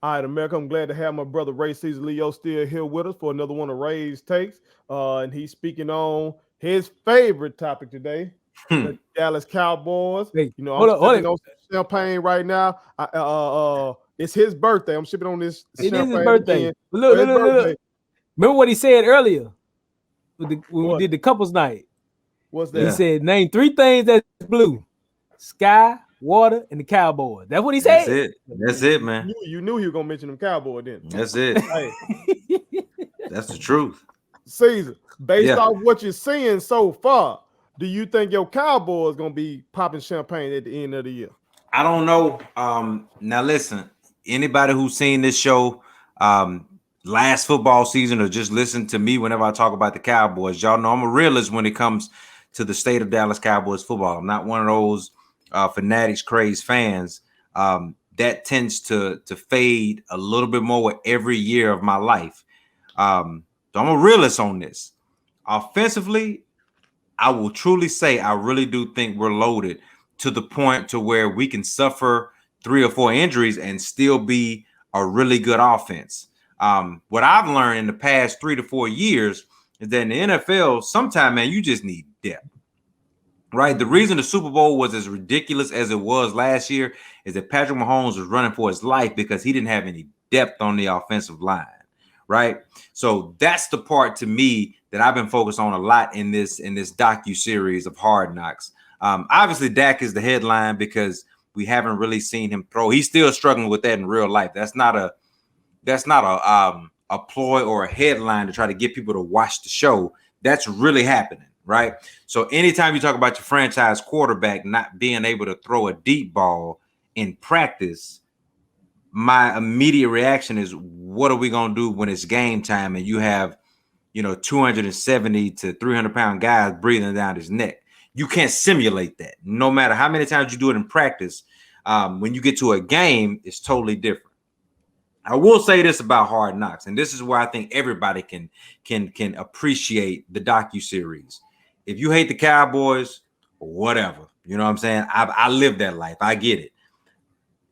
All right, America, I'm glad to have my brother Ray Caesar Leo still here with us for another one of Ray's takes. And he's speaking on his favorite topic today, Hmm. the Dallas Cowboys. Hey, You know, I'm hold on, hold sipping on. on some champagne right now. It's his birthday. I'm sipping on this It is his champagne birthday. again Look, for look, his look, look, birthday. look. Remember what he said earlier when we What? did the couples night? What's He that? Yeah, said, name three things that's blue: sky, water, and the Cowboys. That's what he that's said. it. That's You, it, you man. knew you knew he was gonna mention them Cowboy, didn't That's it. he? Hey, That's the truth. Caesar, based Yeah. off what you're seeing so far, do you think your Cowboys gonna be popping champagne at the end of the year? I don't know. Now listen, anybody who's seen this show um last football season or just listen to me whenever I talk about the Cowboys, y'all know I'm a realist when it comes to the state of Dallas Cowboys football. I'm not one of those fanatics, crazed fans. That tends to fade a little bit more with every year of my life. So I'm a realist on this. Offensively, I will truly say I really do think we're loaded to the point to where we can suffer 3 or 4 injuries and still be a really good offense. What I've learned in the past 3 to 4 years is that in the NFL, sometimes, man, you just need depth. Right. The reason the Super Bowl was as ridiculous as it was last year is that Patrick Mahomes was running for his life because he didn't have any depth on the offensive line. Right. So that's the part to me that I've been focused on a lot in this docu-series of Hard Knocks. Obviously, Dak is the headline because we haven't really seen him throw. He's still struggling with that in real life. That's not a ploy or a headline to try to get people to watch the show. That's really happening, right? So anytime you talk about your franchise quarterback not being able to throw a deep ball in practice, my immediate reaction is, what are we going to do when it's game time and you have 270 to 300-pound guys breathing down his neck? You can't simulate that. No matter how many times you do it in practice, when you get to a game, it's totally different. I will say this about Hard Knocks, and this is where I think everybody can appreciate the docu-series. If you hate the Cowboys, whatever, you know what I'm saying? I live that life. I get it.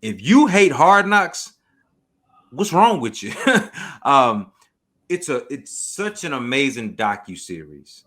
If you hate Hard Knocks, what's wrong with you? um, it's such an amazing docu-series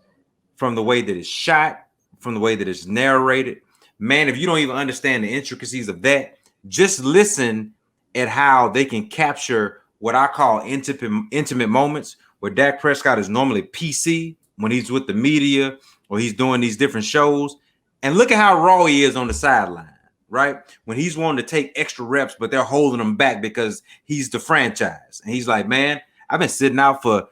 from the way that it's shot, from the way that it's narrated. Man, if you don't even understand the intricacies of that, just listen at how they can capture what I call intimate moments where Dak Prescott is normally PC when he's with the media or he's doing these different shows. And look at how raw he is on the sideline, right? When he's wanting to take extra reps, but they're holding him back because he's the franchise. And he's like, man, I've been sitting out for,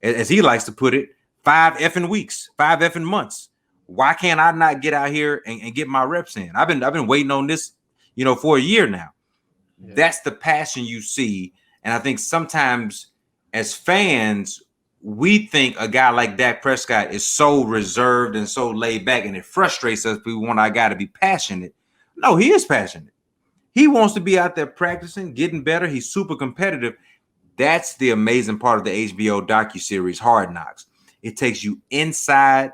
as he likes to put it, 5 effing weeks, 5 effing months. Why can't I not get out here and get my reps in? I've been waiting on this, for a year now. Yeah. That's the passion you see. And I think sometimes as fans, we think a guy like Dak Prescott is so reserved and so laid back, and it frustrates us. We want our guy to be passionate. No, he is passionate. He wants to be out there practicing, getting better. He's super competitive. That's the amazing part of the HBO docuseries Hard Knocks. It takes you inside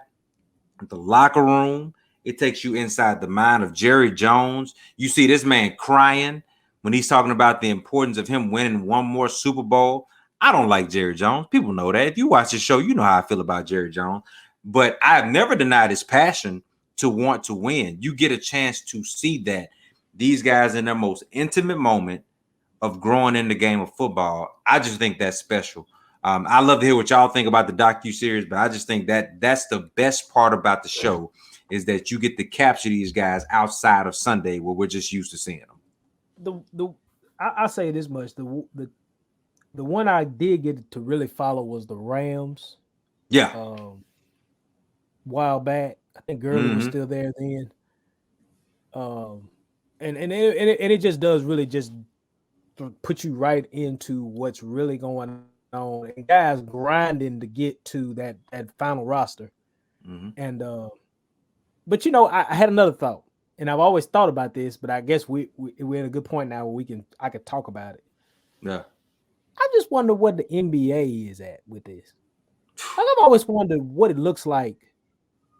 the locker room. It takes you inside the mind of Jerry Jones. You see this man crying when he's talking about the importance of him winning one more Super Bowl. I don't like Jerry Jones. People know that. If you watch the show, you know how I feel about Jerry Jones. But I've never denied his passion to want to win. You get a chance to see that these guys in their most intimate moment of growing in the game of football. I just think that's special. I love to hear what y'all think about the docu-series, but I just think that that's the best part about the show is that you get to capture these guys outside of Sunday where we're just used to seeing them. I say this much: the one I did get to really follow was the Rams. Yeah. While back, I think Gurley was Mm-hmm. still there then. Um, and it just does really just put you right into what's really going on, and guys grinding to get to that final roster. Mm-hmm. And but I had another thought, and I've always thought about this, but I guess we're at a good point now where I could talk about it. Yeah. I just wonder what the NBA is at with this. Like, I've always wondered what it looks like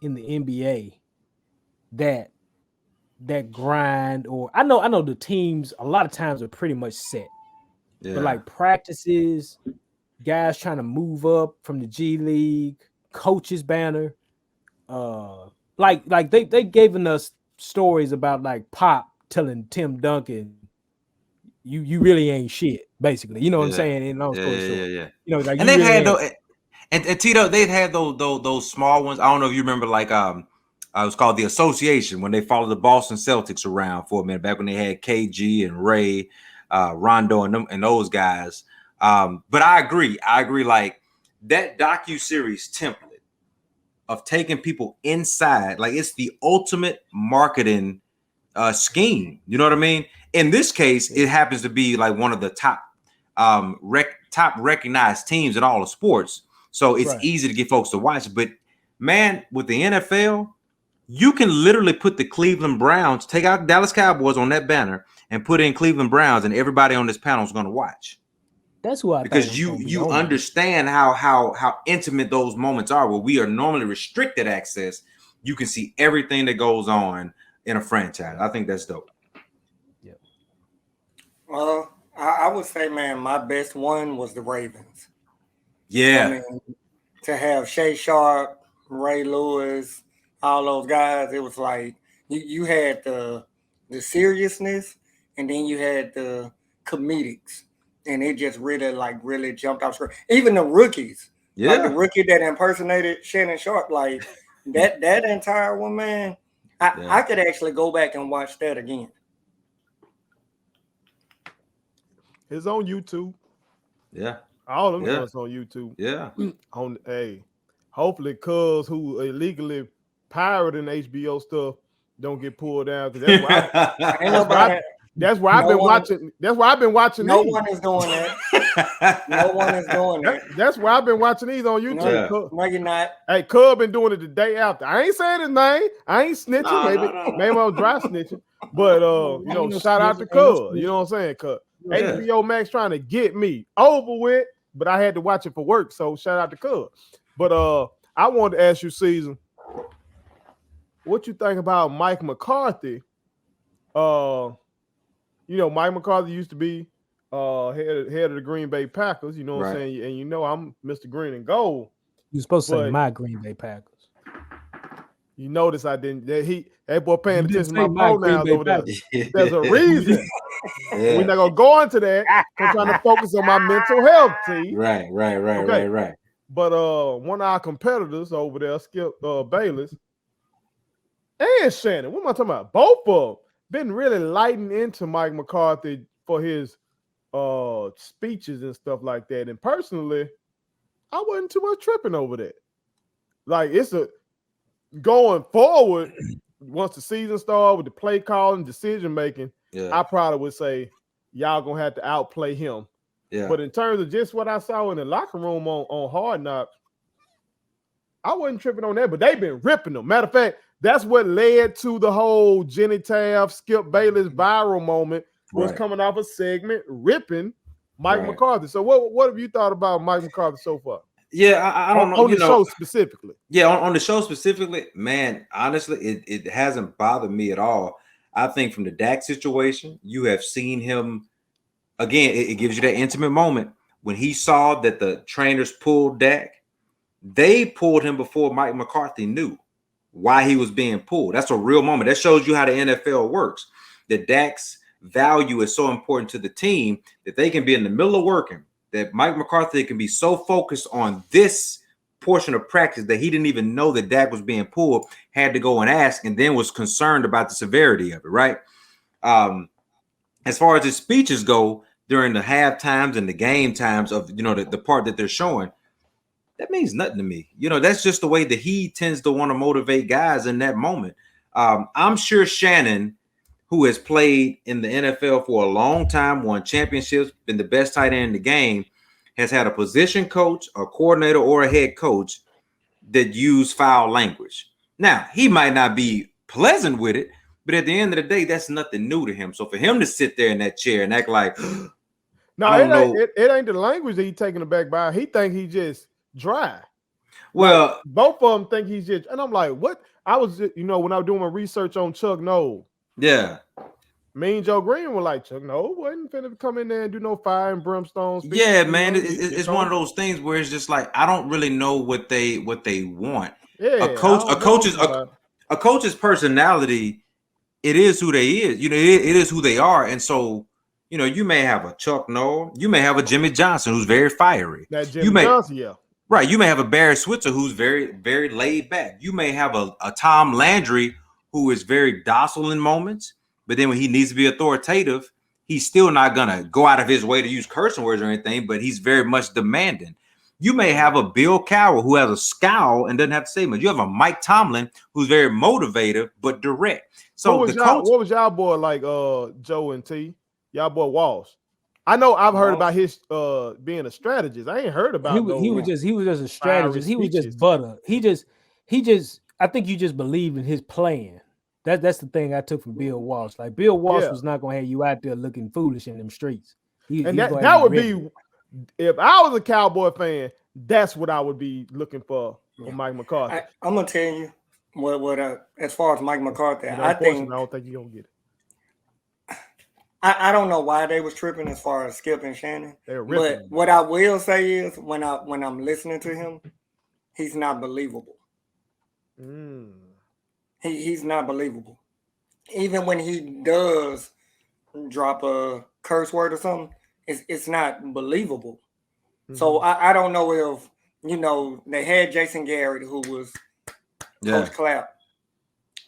in the NBA that grind, or I know the teams a lot of times are pretty much set. But like practices, guys trying to move up from the G League, coaches banner, like they given us stories about like Pop telling Tim Duncan, you really ain't shit, basically. You know what I'm saying? In long story short, yeah. you know, like And you they've really had ain't. those, and Tito, they've had those small ones. I don't know if you remember, like it was called the Association when they followed the Boston Celtics around for a minute back when they had KG and Ray, Rondo, and them and those guys. But I agree. Like that docu-series template of taking people inside, like it's the ultimate marketing scheme. You know what I mean? In this case, it happens to be like one of the top recognized teams in all of sports. So it's easy to get folks to watch. But man, with the NFL, you can literally put the Cleveland Browns, take out Dallas Cowboys on that banner and put in Cleveland Browns, and everybody on this panel is going to watch. That's who I because you understand how intimate those moments are, where we are normally restricted access. You can see everything that goes on in a franchise. I think that's dope. Yeah. Well, I would say, man, my best one was the Ravens. Yeah. I mean, to have Shay Sharp, Ray Lewis, all those guys, it was like you had the seriousness, and then you had the comedics, and it just really jumped off screen. Even the rookies, like the rookie that impersonated Shannon Sharp, like that entire one, man. I could actually go back and watch that again. It's on YouTube. Yeah. All them joints on YouTube. Yeah. Hopefully Cuz who illegally pirating HBO stuff don't get pulled down, because that's why I've been watching. That's why I've been watching. No one is doing that. No one is doing that. That's why I've been watching these on YouTube. No, you're not. Hey, Cub been doing it the day after. I ain't saying his name. I ain't snitching. Maybe I'm dry snitching. But shout out to Cub. You know what I'm saying? Cub. HBO Max trying to get me over with, but I had to watch it for work. So shout out to Cub. But I wanted to ask you, Season, what you think about Mike McCarthy? Mike McCarthy used to be head of the Green Bay Packers. You know what I'm saying? And I'm Mr. Green and Gold. You're supposed to say my Green Bay Packers. You notice I didn't. That boy paying attention to my pronouns over there. There's a reason. We're not gonna go into that. I'm trying to focus on my mental health, T. Right. But one of our competitors over there, Skip Bayless, and Shannon, what am I talking about? Both of them been really lighting into Mike McCarthy for his speeches and stuff like that. And personally, I wasn't too much tripping over that. Like, it's going forward, once the season started with the play calling, decision making, I probably would say y'all gonna have to outplay him. Yeah. But in terms of just what I saw in the locker room on Hard Knocks, I wasn't tripping on that. But they've been ripping them. Matter of fact, that's what led to the whole Jenny Taft, Skip Bayless viral moment. Was coming off a segment ripping Mike McCarthy. So what have you thought about Mike McCarthy so far? Yeah, I don't know. On the show specifically. Yeah, on the show specifically, man, honestly, it hasn't bothered me at all. I think from the Dak situation, you have seen him, again, it gives you that intimate moment. When he saw that the trainers pulled Dak, they pulled him before Mike McCarthy knew why he was being pulled. That's a real moment. That shows you how the NFL works. That Dak's value is so important to the team that they can be in the middle of working, that Mike McCarthy can be so focused on this portion of practice that he didn't even know that Dak was being pulled, had to go and ask, and then was concerned about the severity of it, right? As far as his speeches go during the half times and the game times of, the part that they're showing, that means nothing to me. That's just the way that he tends to want to motivate guys in that moment. I'm sure Shannon, who has played in the NFL for a long time, won championships, been the best tight end in the game, has had a position coach, a coordinator, or a head coach that use foul language. Now, he might not be pleasant with it, but at the end of the day, that's nothing new to him. So for him to sit there in that chair and act like, it ain't the language that he's taken aback by. He think he just dry. Well, like, both of them think he's just, and I'm like, what? I was just, when I was doing my research on Chuck Noll. Yeah. Mean Joe Green was like, Chuck, no, wasn't finna come in there and do no fire and brimstone. Yeah, man, it's one of those things where it's just like I don't really know what they want. Yeah, a coach's personality, it is who they is. You know, it is who they are, and so you know, you may have a Chuck Noll, you may have a Jimmy Johnson who's very fiery. That Jimmy Johnson, yeah. Right, you may have a Barry Switzer who's very, very laid back. You may have a Tom Landry who is very docile in moments, but then when he needs to be authoritative, he's still not gonna go out of his way to use cursing words or anything, but he's very much demanding. You may have a Bill Cowher who has a scowl and doesn't have to say much. You have a Mike Tomlin who's very motivative but direct. So what was y'all boy like? Joe and T, y'all boy Walsh. I know I've heard about his being a strategist. I ain't heard about he was just a strategist. He was just butter. He just I think you just believe in his plan. That's the thing I took from Bill Walsh. Like Bill Walsh was not gonna have you out there looking foolish in them streets. That would be if I was a Cowboy fan, that's what I would be looking for Mike McCarthy. I'm gonna tell you what as far as Mike McCarthy, I don't think you're gonna get it. I don't know why they was tripping as far as Skip and Shannon. But what I will say is when I'm listening to him, he's not believable. He's not believable. Even when he does drop a curse word or something, it's not believable. So I don't know if, you know, they had Jason Garrett who was Coach Clapp.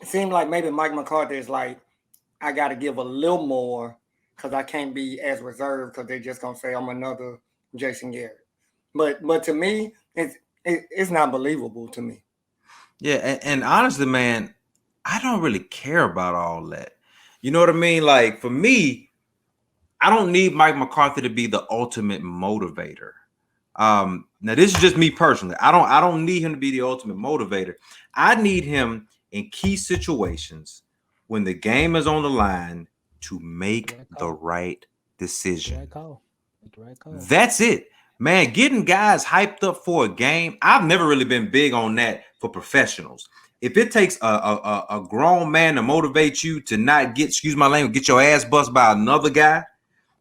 It seemed like maybe Mike McCarthy is like, I got to give a little more because I can't be as reserved because they're just going to say I'm another Jason Garrett. But to me, it's not believable to me. Yeah, and honestly, man, I don't really care about all that. You know what I mean? Like, for me, I don't need Mike McCarthy to be the ultimate motivator. Now, this is just me personally. I don't need him to be the ultimate motivator. I need him in key situations when the game is on the line to make the right decision. That's it. Man, getting guys hyped up for a game, I've never really been big on that for professionals. If it takes a grown man to motivate you to not get, excuse my language, get your ass bust by another guy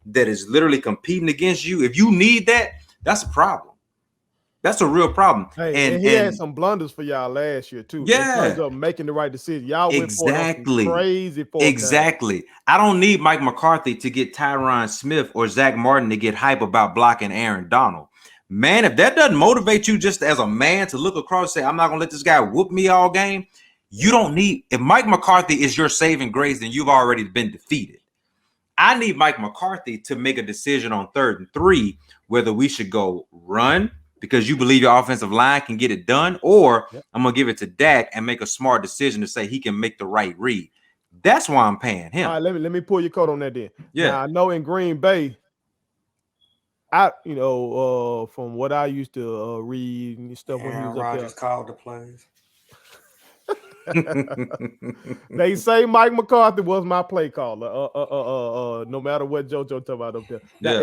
that is literally competing against you, if you need that, that's a problem. That's a real problem. Hey, and he had some blunders for y'all last year too. Yeah, in terms of making the right decision. Y'all went crazy for exactly. I don't need Mike McCarthy to get Tyron Smith or Zach Martin to get hype about blocking Aaron Donald. Man, if that doesn't motivate you just as a man to look across and say, I'm not gonna let this guy whoop me all game, you don't need. If Mike McCarthy is your saving grace, then you've already been defeated. I need Mike McCarthy to make a decision on 3rd and 3 whether we should go run because you believe your offensive line can get it done, or I'm going to give it to Dak and make a smart decision to say he can make the right read. That's why I'm paying him. All right, let me pull your coat on that then. Yeah. Now, I know in Green Bay, from what I used to read and stuff when he was up there. Called the plays. They say Mike McCarthy was my play caller. No matter what JoJo talk about up there.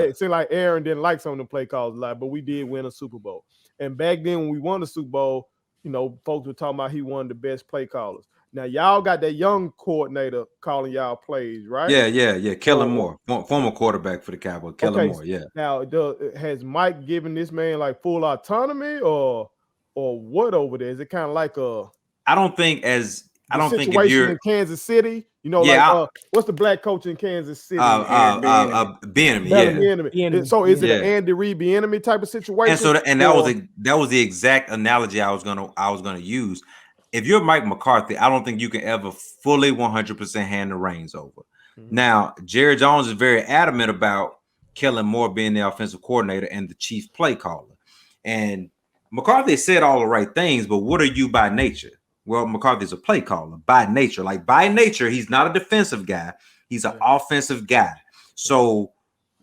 It seemed like Aaron didn't like some of the play calls a lot, but we did win a Super Bowl. And back then when we won the Super Bowl, you know, folks were talking about he one of the best play callers. Now y'all got that young coordinator calling y'all plays, right? Yeah. Kellen Moore, former quarterback for the Cowboys. Kellen Moore, yeah. Now, has Mike given this man like full autonomy or what over there? Is it kind of like I don't think if you're in Kansas City, you know, what's the black coach in Kansas City? Bieniemy. So is it an Andy Reid Bieniemy type of situation? And that was the exact analogy I was gonna use. If you're Mike McCarthy, I don't think you can ever fully 100% hand the reins over. Now, Jerry Jones is very adamant about Kellen Moore being the offensive coordinator and the chief play caller. And McCarthy said all the right things, but what are you by nature? Well, McCarthy's a play caller by nature. Like by nature, he's not a defensive guy. He's an offensive guy. So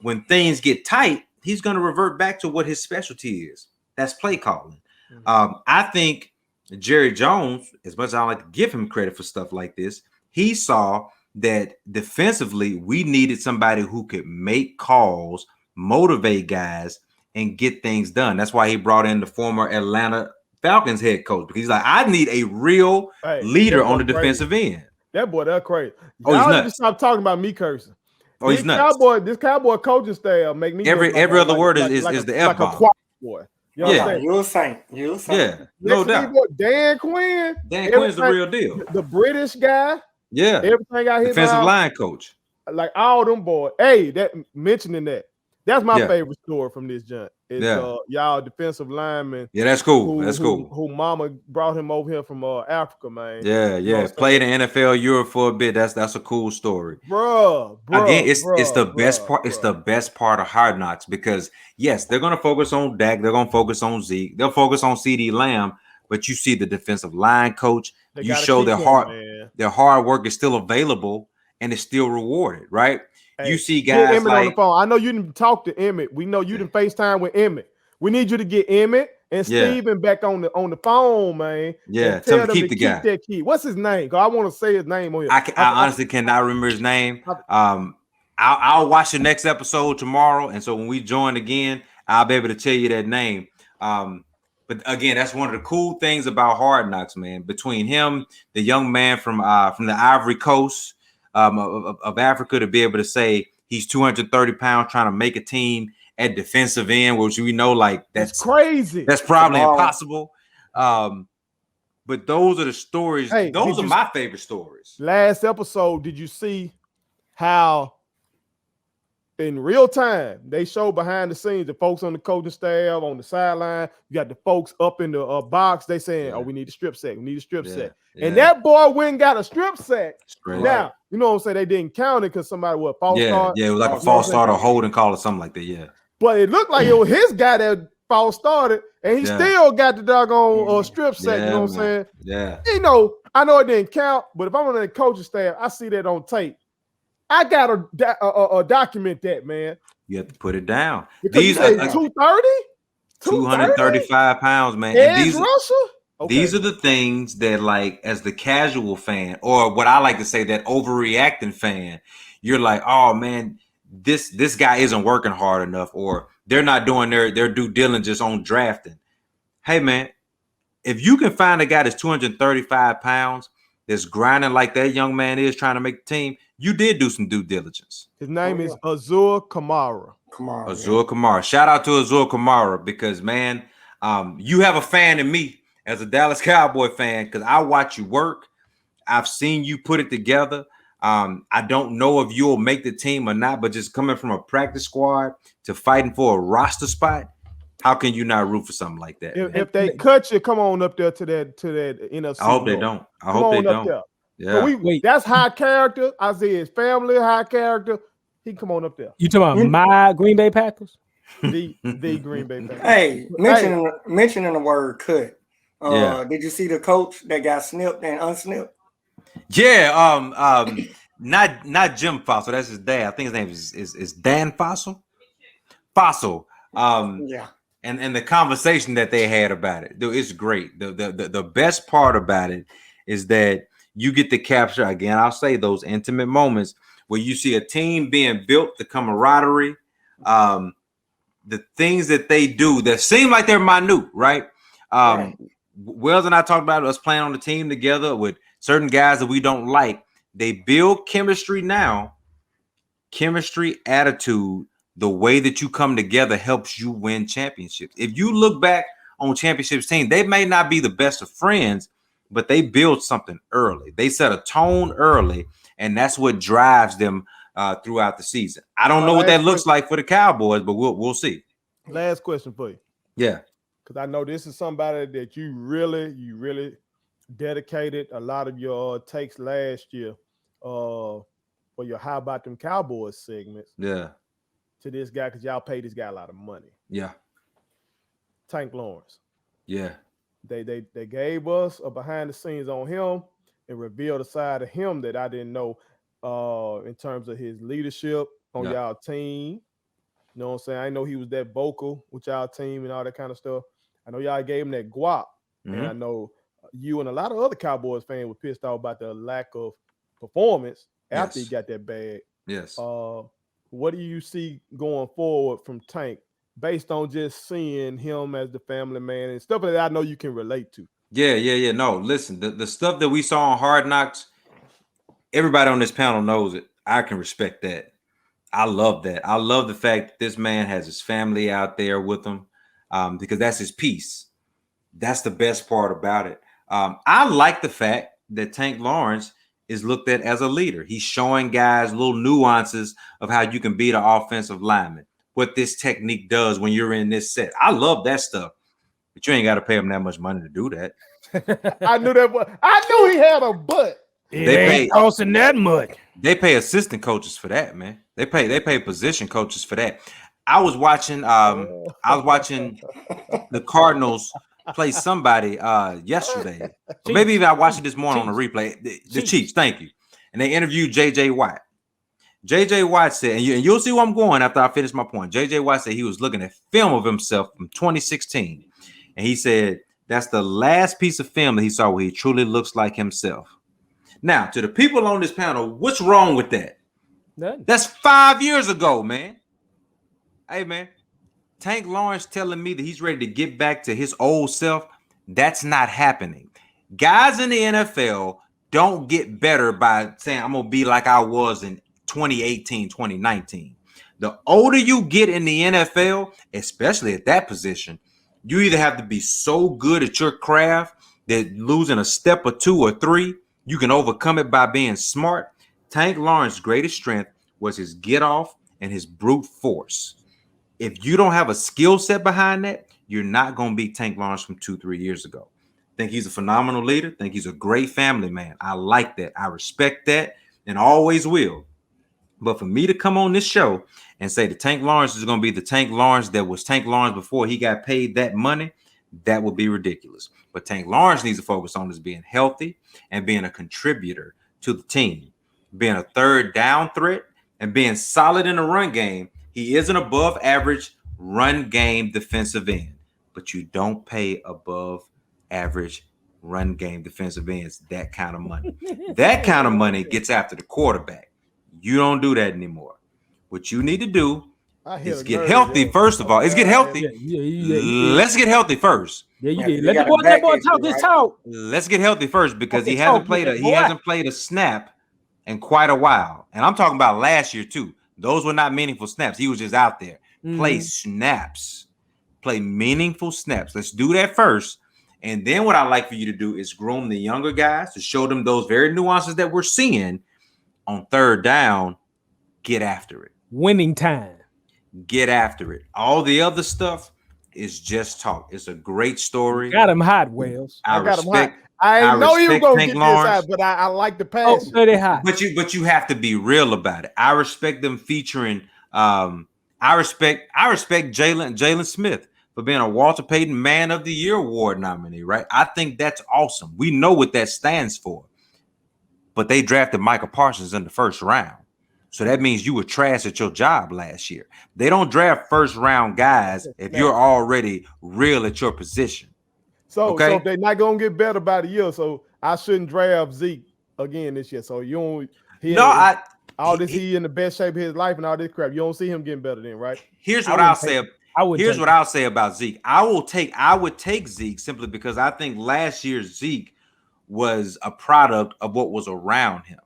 when things get tight, he's going to revert back to what his specialty is. That's play calling. I think Jerry Jones, as much as I like to give him credit for stuff like this, he saw that defensively we needed somebody who could make calls, motivate guys, and get things done. That's why he brought in the former Atlanta Falcons head coach, because he's like, I need a real leader on the defensive end. That boy, that's crazy. Oh, he's Y'all need to nuts. stop talking about me cursing. Oh, he's nuts. This cowboy coaching staff make me Every look like other word is the F like a bomb. choir boy. You Yeah. understand? You're a saint. You're a saint. Yeah, no Next to these doubt. boys, Dan Quinn. Dan Quinn's the everything- real deal. The British guy. Yeah, Everything out here. defensive line coach. Like all them boys. Hey, that mentioning that. That's my Yeah. favorite story from this junk. It's Yeah. y'all defensive lineman. Yeah, that's cool. That's cool. Who mama brought him over here from Africa, man. Yeah, You know yeah. what I'm Played in NFL Europe for a bit. That's a cool story. Bruh. Again, it's the best part. It's the best part of Hard Knocks because yes, they're gonna focus on Dak. They're gonna focus on Zeke. They'll focus on CD Lamb. But you see the defensive line coach. You show their hard work is still available and it's still rewarded, right? Hey, you see guys Emmett on the phone. I know you didn't talk to Emmett. We know you didn't FaceTime with Emmett. We need you to get Emmett and Steven back on the phone, man. Yeah, tell them to keep the guy. That key. What's his name? I want to say his name on here. I honestly cannot remember his name. I'll watch the next episode tomorrow, and so when we join again, I'll be able to tell you that name. But again, that's one of the cool things about Hard Knocks, man. Between him, the young man from the Ivory Coast of Africa, to be able to say he's 230 pounds trying to make a team at defensive end, which we know like that's crazy. That's probably impossible. But those are the stories. Hey, those are my favorite stories. Last episode, did you see how in real time they show behind the scenes the folks on the coaching staff on the sideline? You got the folks up in the box. They saying, "Oh, we need a strip sack. We need a strip sack." And that boy went and got a strip sack. Now, you know what I'm saying? They didn't count it because somebody was false start. Yeah, it was like a false start or holding call or something like that. Yeah. But it looked like it was his guy that false started, and he still got the doggone strip sack. You know what I'm saying? Yeah. You know, I know it didn't count, but if I'm on the coaching staff, I see that on tape. I gotta document that, man. You have to put it down. Because these are 230, 235 pounds, man. And these Russia. These are the things that, like, as the casual fan, or what I like to say, that overreacting fan, you're like, oh man, this guy isn't working hard enough, or they're not doing their due diligence on drafting. Hey man, if you can find a guy that's 235 pounds that's grinding like that young man is trying to make the team, you did do some due diligence. His name is Azur Kamara. Azur Kamara. Shout out to Azur Kamara because, man, you have a fan in me as a Dallas Cowboy fan because I watch you work. I've seen you put it together. I don't know if you'll make the team or not, but just coming from a practice squad to fighting for a roster spot, how can you not root for something like that? If they cut you, come on up there to that NFC. I hope they don't. I hope they don't. There. Yeah. So that's high character. Isaiah's family, high character. He come on up there. You talking about my Green Bay Packers? The Green Bay Packers. Hey, mentioning the word cut. Did you see the coach that got snipped and unsnipped? Yeah, not Jim Fossil. That's his dad. I think his name is Dan Fossil. Fossil. And the conversation that they had about it, it's great. The best part about it is that you get to capture, again, I'll say, those intimate moments where you see a team being built, the camaraderie, the things that they do that seem like they're minute, right? Wells and I talked about us playing on the team together with certain guys that we don't like. They build chemistry now. Chemistry, attitude, the way that you come together helps you win championships. If you look back on championships team, they may not be the best of friends, but they build something early. They set a tone early, and that's what drives them throughout the season. I don't know what that looks like for the Cowboys, but we'll see. Last question for you. Yeah. Because I know this is somebody that you really dedicated a lot of your takes last year for your How About Them Cowboys segments. Yeah. To this guy, because y'all paid this guy a lot of money. Yeah. Tank Lawrence. Yeah. They gave us a behind the scenes on him and revealed a side of him that I didn't know in terms of his leadership on y'all team. You know what I'm saying? I know he was that vocal with y'all team and all that kind of stuff. I know y'all gave him that guap. Mm-hmm. And I know you and a lot of other Cowboys fans were pissed off about the lack of performance after he got that bag. Yes. What do you see going forward from Tank based on just seeing him as the family man and stuff that I know you can relate to? Yeah. No, listen, the stuff that we saw on Hard Knocks, everybody on this panel knows it. I can respect that. I love that. I love the fact that this man has his family out there with him, because that's his piece. That's the best part about it. I like the fact that Tank Lawrence is looked at as a leader. He's showing guys little nuances of how you can beat an offensive lineman, what this technique does when you're in this set. I love that stuff, but you ain't got to pay him that much money to do that. I knew that. I knew he had a butt. It ain't costing that much. They pay assistant coaches for that, man. They pay position coaches for that. I was watching the Cardinals play somebody yesterday. Or maybe even I watched it this morning on the replay. The Chiefs, thank you. And they interviewed JJ Watt. JJ Watt said, and you'll see where I'm going after I finish my point. JJ Watt said he was looking at film of himself from 2016. And he said that's the last piece of film that he saw where he truly looks like himself. Now, to the people on this panel, what's wrong with that? Nothing. That's 5 years ago, man. Hey, man, Tank Lawrence telling me that he's ready to get back to his old self, that's not happening. Guys in the NFL don't get better by saying, I'm going to be like I was in 2018, 2019. The older you get in the NFL, especially at that position, you either have to be so good at your craft that losing a step or two or three, you can overcome it by being smart. Tank Lawrence's greatest strength was his get off and his brute force. If you don't have a skill set behind that, you're not going to beat Tank Lawrence from 2-3 years ago. Think he's a phenomenal leader. Think he's a great family man. I like that. I respect that and always will. But for me to come on this show and say that Tank Lawrence is going to be the Tank Lawrence that was Tank Lawrence before he got paid that money, that would be ridiculous. But Tank Lawrence needs to focus on is being healthy and being a contributor to the team, being a third down threat and being solid in the run game. He is an above average run game defensive end, but you don't pay above average run game defensive ends that kind of money. That kind of money gets after the quarterback. You don't do that anymore. What you need to do is get healthy, first of all. Is get healthy. Let's get healthy first. Yeah, you did. Let that boy talk his talk. Let's get healthy first because he hasn't played a snap in quite a while. And I'm talking about last year too. Those were not meaningful snaps. He was just out there. Play snaps. Play meaningful snaps. Let's do that first. And then what I like for you to do is groom the younger guys to show them those very nuances that we're seeing on third down. Get after it. Winning time. Get after it. All the other stuff is just talk. It's a great story. Got him hot, Wells. I got him hot. I know you were gonna get this out, but I like the pass. Oh, they hot. But you have to be real about it. I respect them featuring. I respect Jalen Smith for being a Walter Payton Man of the Year award nominee. Right? I think that's awesome. We know what that stands for. But they drafted Micah Parsons in the first round. So that means you were trash at your job last year. They don't draft first round guys if you're already real at your position. So they're not gonna get better by the year. So I shouldn't draft Zeke again this year. So you don't. He in the best shape of his life and all this crap. You don't see him getting better then, right? Here's what I'll say. Here's what I'll say about Zeke. I would take Zeke simply because I think last year's Zeke was a product of what was around him.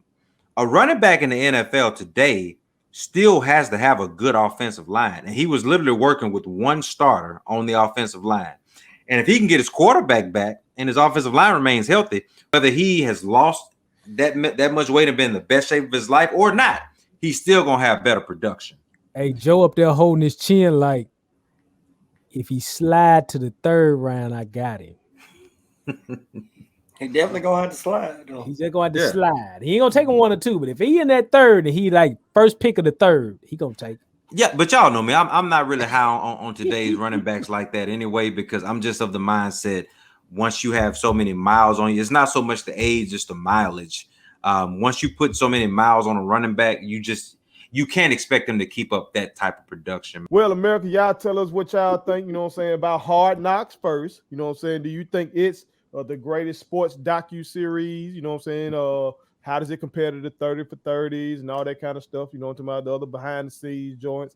A running back in the NFL today still has to have a good offensive line. And he was literally working with one starter on the offensive line. And if he can get his quarterback back and his offensive line remains healthy, whether he has lost that much weight and been in the best shape of his life or not, he's still going to have better production. Hey, Joe up there holding his chin like, if he slide to the third round, I got him. He definitely gonna have to slide though. He's just gonna have to slide. He ain't gonna take him 1 or 2, but if he in that third and he like first pick of the third, he gonna take it. Yeah, but y'all know me. I'm not really high on today's running backs like that anyway, because I'm just of the mindset once you have so many miles on you, it's not so much the age, just the mileage. Once you put so many miles on a running back, you can't expect them to keep up that type of production. Well, America, y'all tell us what y'all think, you know what I'm saying, about Hard Knocks first. You know what I'm saying? Do you think it's the greatest sports docu-series? You know what I'm saying? How does it compare to the 30 for 30s and all that kind of stuff? You know what I'm talking about? The other behind-the-scenes joints.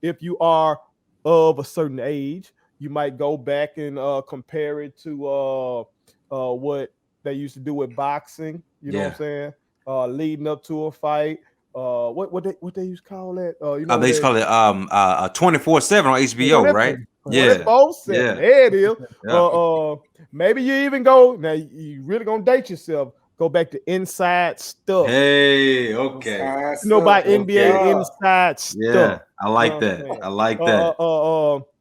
If you are of a certain age, you might go back and compare it to what they used to do with boxing. You know what I'm saying? leading up to a fight. What they used to call that? They used to call it 24/7 on HBO, right? Yeah. 24/7. Yeah. There it is. Yeah. Maybe you even go now. You really gonna date yourself. Go back to Inside Stuff. Hey, okay. You know about Okay. NBA Inside Stuff. Yeah, I like You know that. what I'm saying? I like that.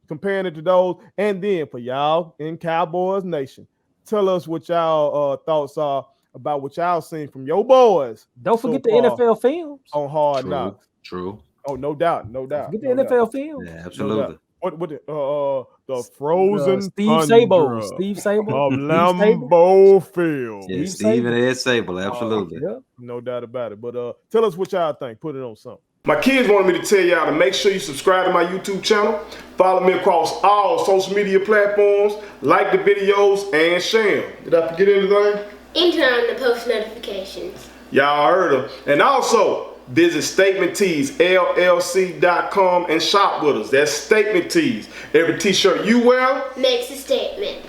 Comparing it to those, and then for y'all in Cowboys Nation, tell us what y'all thoughts are about what y'all seen from your boys. Don't forget the NFL films on Hard Knocks. True. Oh, no doubt, no doubt. Get the NFL films. Yeah, absolutely. What the frozen Steve Sable of Lambeau Field. Yeah, Steve and Ed Sable, absolutely. Yeah. No doubt about it. But tell us what y'all think. Put it on something. My kids wanted me to tell y'all to make sure you subscribe to my YouTube channel, follow me across all social media platforms, like the videos, and share them. Did I forget anything? And turn on the post notifications. Y'all heard them. And also, visit StatementTees.LLC.com and shop with us. That's Statement Tees. Every t-shirt you wear makes a statement.